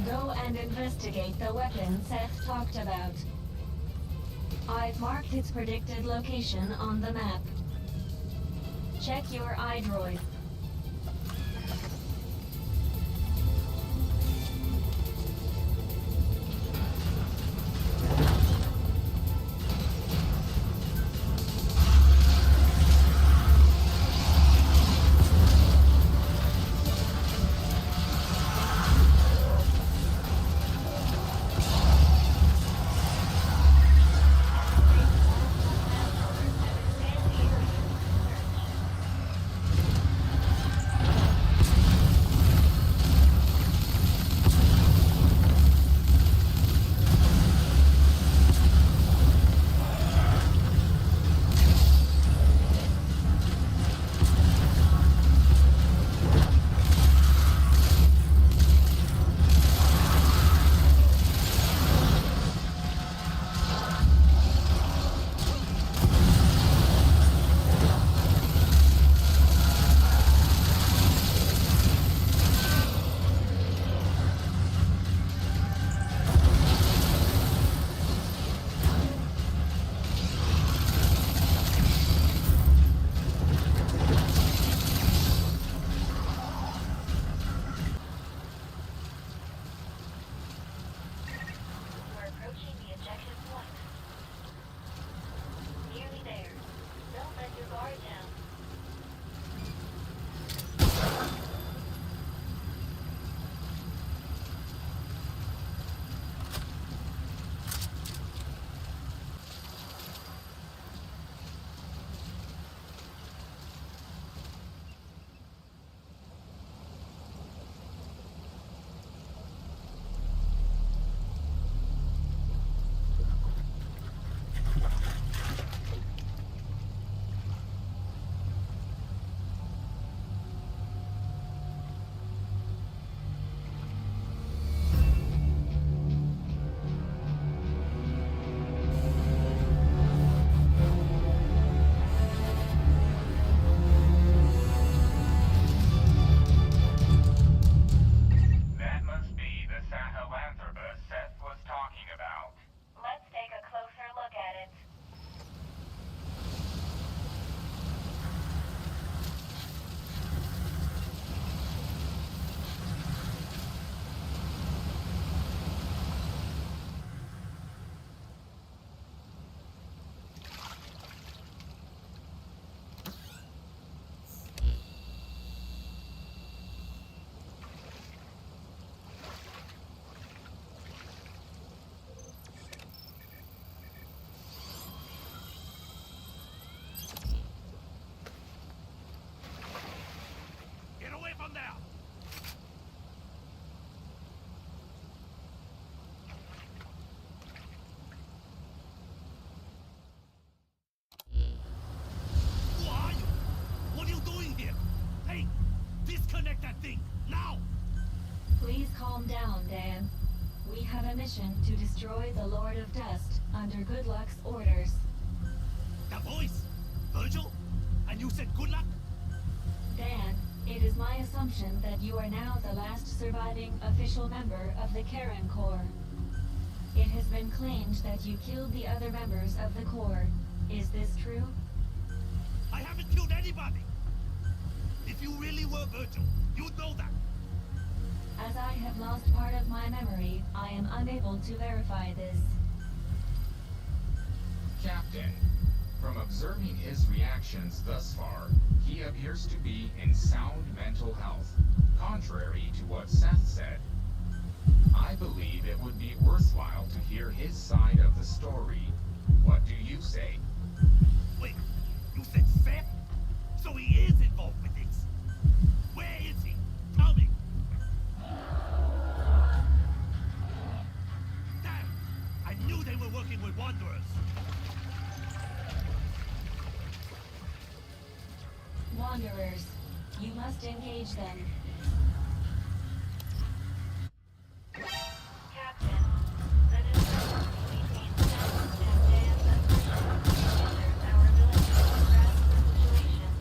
Go and investigate the weapon Seth talked about. I've marked its predicted location on the map. Check your iDroid. That must be the Sahelanthropus Seth was talking about. Let's take a closer look at it. Get away from there! Who are you? What are you doing here? Hey, disconnect that thing, now! Please calm down, Dan. We have a mission to destroy the Lord of Dust under Good Luck's orders. That voice? Virgil? And you said good luck? Dan, it is my assumption that you are now the last surviving official member of the Karen Corps. It has been claimed that you killed the other members of the Corps. Is this true? I haven't killed anybody! If you really were Virgil, you'd know that! As I have lost part of my memory, I am unable to verify this. Captain, from observing his reactions thus far, he appears to be in sound mental health, contrary to what Seth said. I believe it would be worthwhile to hear his side of the story. What do you say? Wait, you said Seth? So he is involved with this? Where is he? Tell me! Damn! I knew they were working with Wanderers! Wanderers, you must engage them. Captain, the discussion between Seth and Dan hinders our ability to grasp the situation.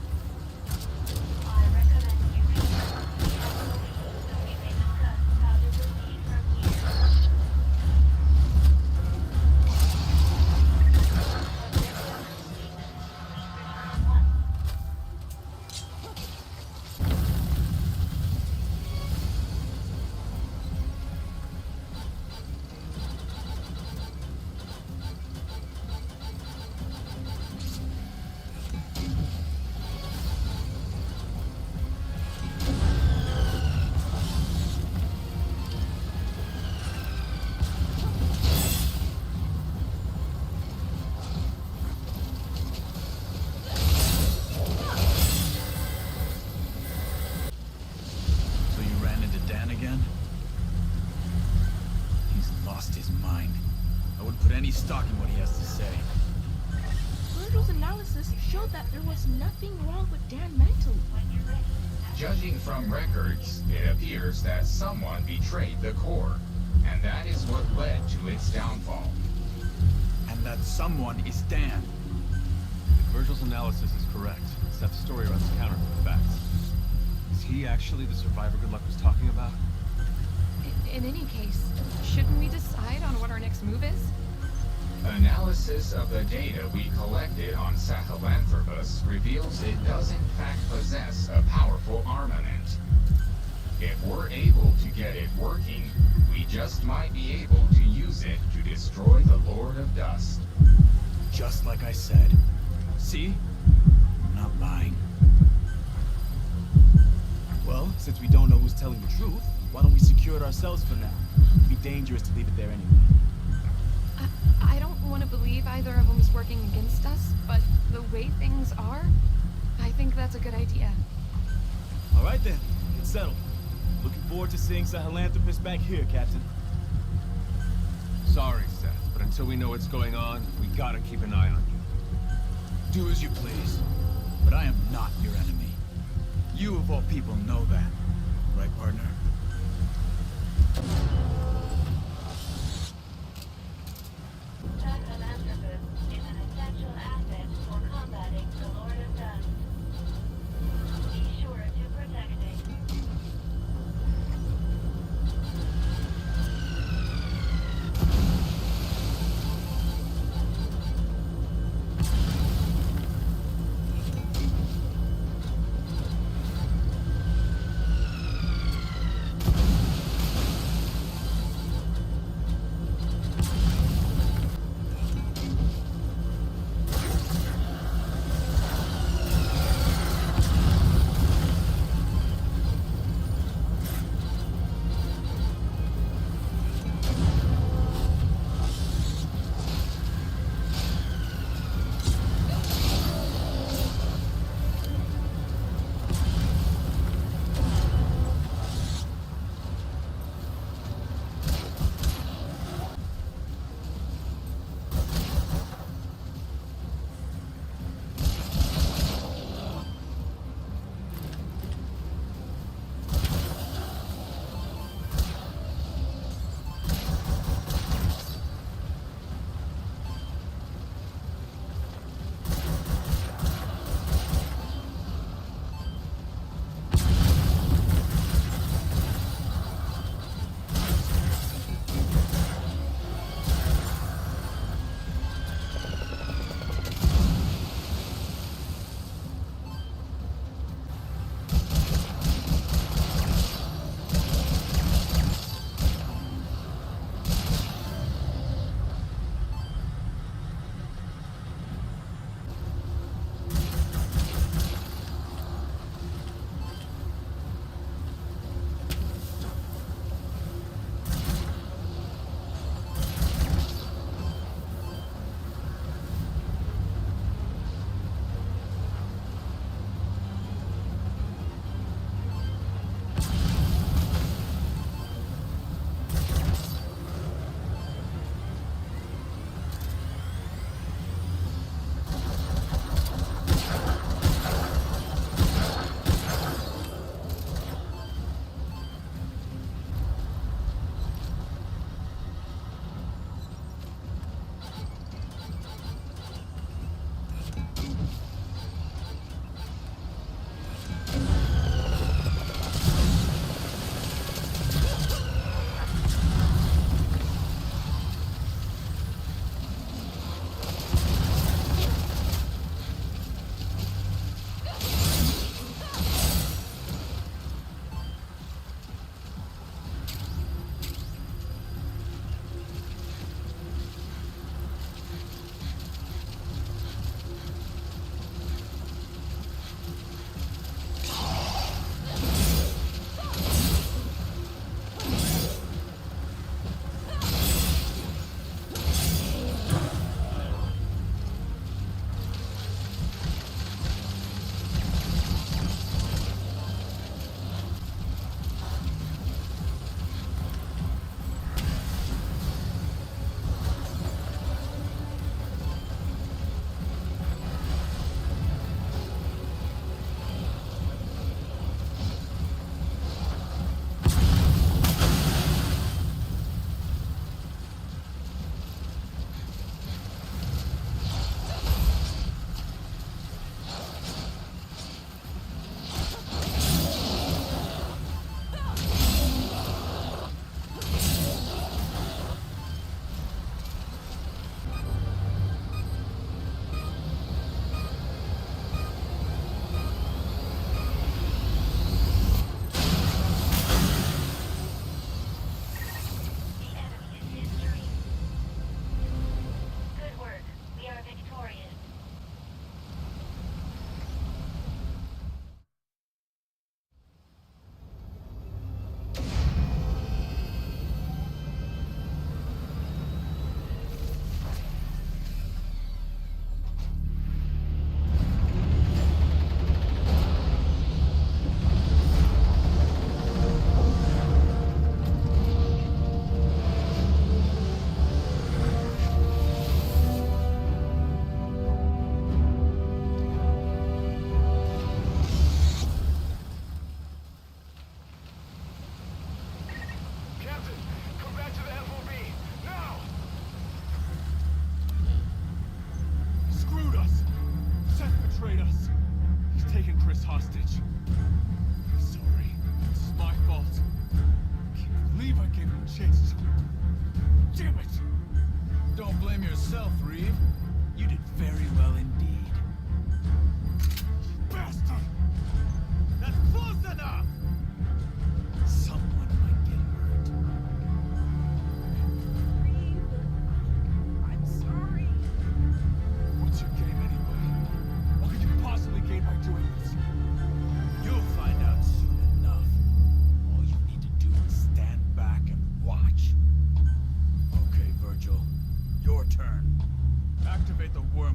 I recommend you return to the Capitol so we may discuss how to proceed from here. Dan again? He's lost his mind. I wouldn't put any stock in what he has to say. Virgil's analysis showed that there was nothing wrong with Dan mentally. Judging from records, it appears that someone betrayed the core, and that is what led to its downfall. And that someone is Dan. If Virgil's analysis is correct, Seth's story runs counter to the facts. Is he actually the survivor Good Luck was talking about? In any case, shouldn't we decide on what our next move is? Analysis of the data we collected on Sahelanthropus reveals it does in fact possess a powerful armament. If we're able to get it working, we just might be able to use it to destroy the Lord of Dust. Just like I said. See? I'm not lying. Well, since we don't know who's telling the truth, why don't we secure it ourselves for now? It'd be dangerous to leave it there anyway. I don't want to believe either of them is working against us, but the way things are, I think that's a good idea. All right then, it's settled. Looking forward to seeing Sahelanthropus back here, Captain. Sorry, Seth, but until we know what's going on, we gotta keep an eye on you. Do as you please. But I am not your enemy. You of all people know that. Right, partner? Sahelanthropus is an essential asset for combating the Lord of Dust. Be sure to protect it.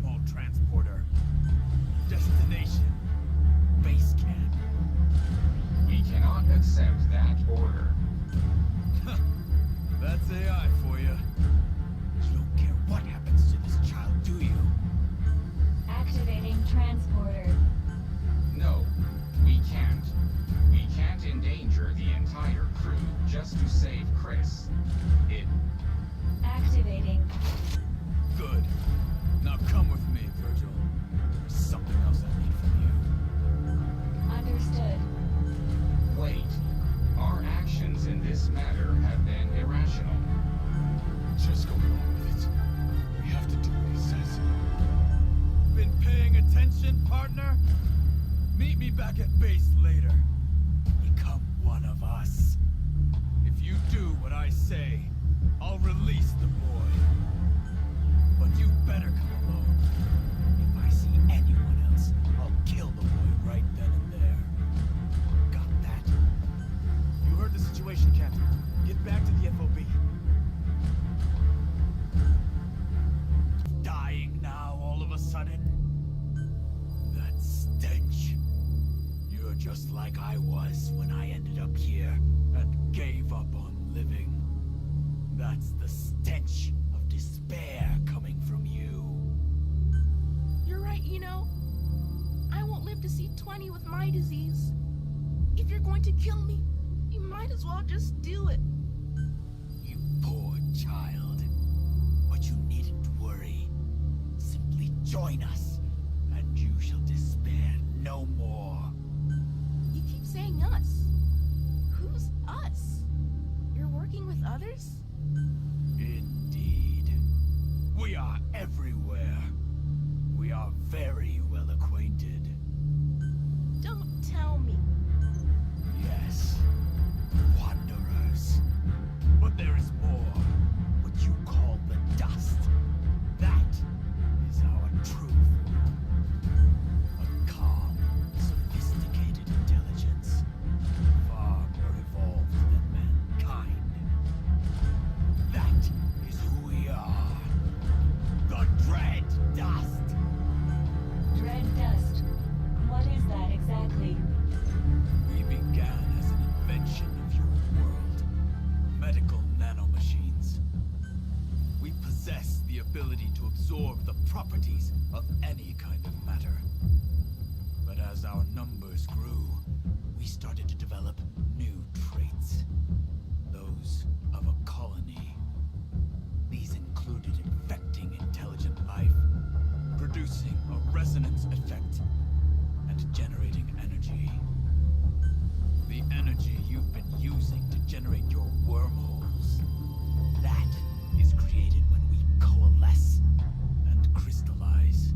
wormhole transporter. Destination. Base camp. We cannot accept that order. That's AI for you. You don't care what happens to this child, do you? Activating transporter. No, we can't. We can't endanger the entire crew just to save Chris. Activating. Good. Now come with me, Virgil. There's something else I need from you. Understood. Wait. Our actions in this matter have been irrational. Just go along with it. We have to do what he says. Been paying attention, partner? Meet me back at base later. Become one of us. If you do what I say, I'll release the boy. But you better come alone. If I see anyone else, I'll kill the boy right then and there. Got that? You heard the situation, Captain. Get back to the FOB. Dying now all of a sudden? That stench. You're just like I was when I ended up here and gave up on living. That's the stench of despair coming from you. You're right, you know. I won't live to see 20 with my disease. If you're going to kill me, you might as well just do it. You poor child. But you needn't worry. Simply join us, and you shall despair no more. You keep saying us. Who's us? You're working with others? Indeed. We are everywhere. We are very well acquainted. Don't tell me. Yes. Wanderers. But there is more. What you call the dust. That is our true form. A calm, sophisticated intelligence. Far more evolved than mankind. That is who we are. The Dread Dust. Dread dust. What is that exactly? We began as an invention of your world. Medical nanomachines. We possess the ability to absorb the properties of any kind of matter. But as our numbers grew, we started to develop new traits. Those of a colony. These included infecting intelligent life, producing a resonance effect, and generating energy. The energy you've been using to generate your wormholes. That is created when we coalesce and crystallize.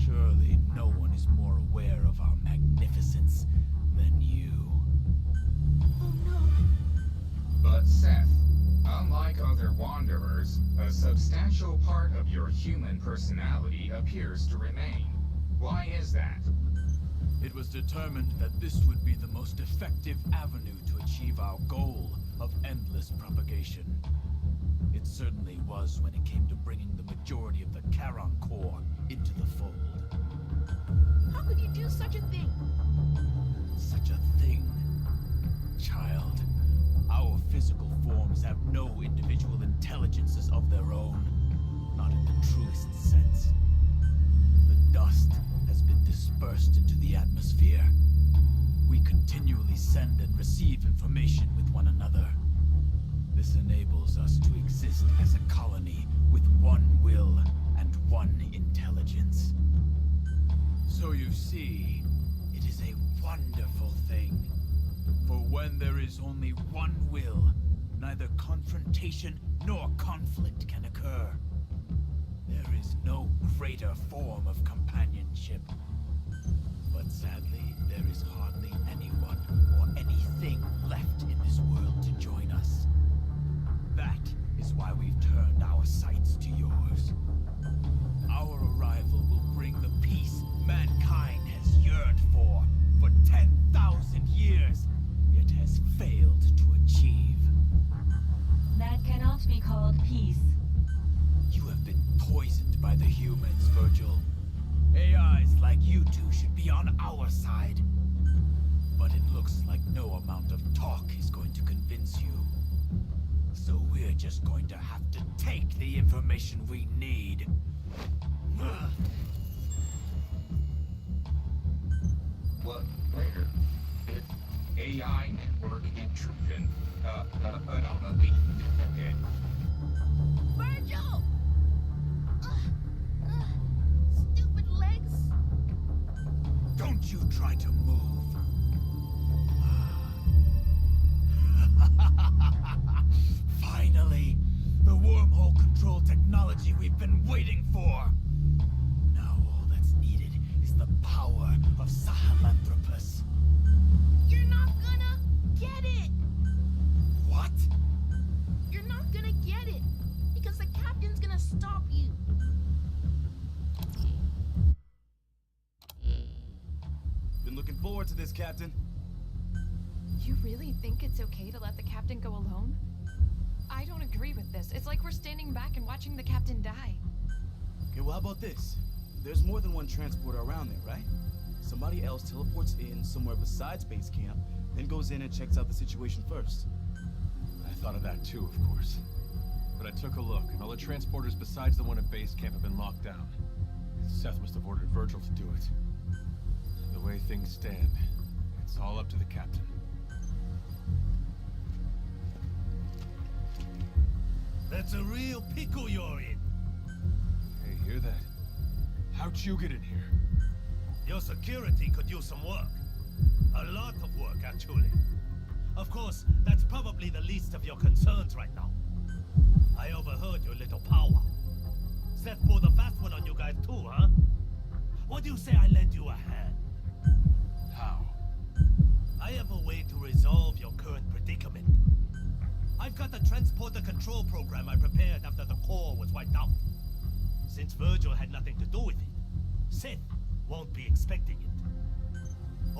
Surely no one is more aware of our magnificence than you. Oh no. But Seth, unlike other Wanderers, a substantial part of your human personality appears to remain. Why is that? It was determined that this would be the most effective avenue to achieve our goal of endless propagation. It certainly was when it came to bringing the majority of the Charon core into the fold. How could you do such a thing? Such a thing, child. Our physical forms have no individual intelligences of their own. Not in the truest sense. The dust has been dispersed into the atmosphere. We continually send and receive information with one another. This enables us to exist as a colony with one will and one intelligence. So you see, it is a wonderful thing. For when there is only one will, neither confrontation nor conflict can occur. There is no greater form of companionship. But sadly, there is hardly anyone or anything left in this world to join us. That is why we've turned our sights to yours. Our arrival will bring the peace mankind has yearned for 10,000 years, yet has failed to achieve. That cannot be called peace. You have been poisoned by the humans. our side. But it looks like no amount of talk is going to convince you. So we're just going to have to take the information we need. What later? It's AI network intrusion. Anomaly detected. Virgil! Stupid legs. Don't you try to move. Finally, the wormhole control technology we've been waiting for. Now all that's needed is the power of Sahelanthropus. You're not gonna get it. What? You're not gonna get it. Because the captain's gonna stop you. Been looking forward to this, Captain. You really think it's okay to let the captain go alone? I don't agree with this. It's like we're standing back and watching the captain die. Okay, well, how about this? There's more than one transporter around there, right? Somebody else teleports in somewhere besides base camp, then goes in and checks out the situation first. I thought of that too, of course. But I took a look, and all the transporters besides the one at base camp have been locked down. Seth must have ordered Virgil to do it. The way things stand, it's all up to the captain. That's a real pickle you're in. Hey, hear that? How'd you get in here? Your security could use some work. A lot of work, actually. Of course, that's probably the least of your concerns right now. I overheard your little power. Seth pulled a fast one on you guys too, huh? What do you say I lend you a hand? How? I have a way to resolve your current predicament. I've got the transporter control program I prepared after the core was wiped out. Since Virgil had nothing to do with it, Seth won't be expecting it.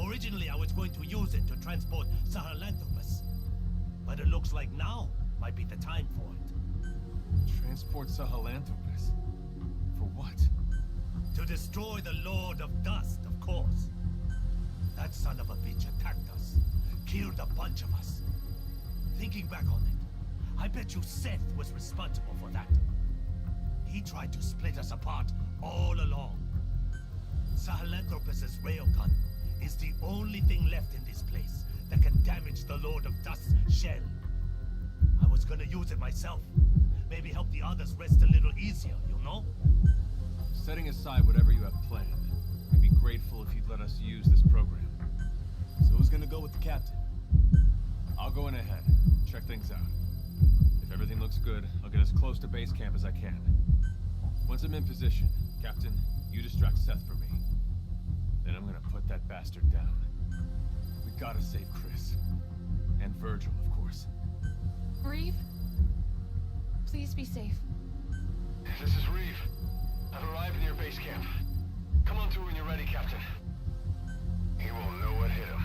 Originally, I was going to use it to transport Sahelanthropus, but it looks like now might be the time for it. Transport Sahelanthropus? For what? To destroy the Lord of Dust, of course. That son of a bitch attacked us, killed a bunch of us. Thinking back on it, I bet you Seth was responsible for that. He tried to split us apart all along. Sahelanthropus' railgun is the only thing left in this place that can damage the Lord of Dust's shell. I was gonna use it myself. Maybe help the others rest a little easier, you know? Setting aside whatever you have planned, I'd be grateful if you'd let us use this program. So who's gonna go with the captain? I'll go in ahead, check things out. If everything looks good, I'll get as close to base camp as I can. Once I'm in position, Captain, you distract Seth for me. Then I'm gonna put that bastard down. We gotta save Chris. And Virgil, of course. Reeve? Please be safe. This is Reeve. I've arrived near base camp. Come on through when you're ready, Captain. He won't know what hit him.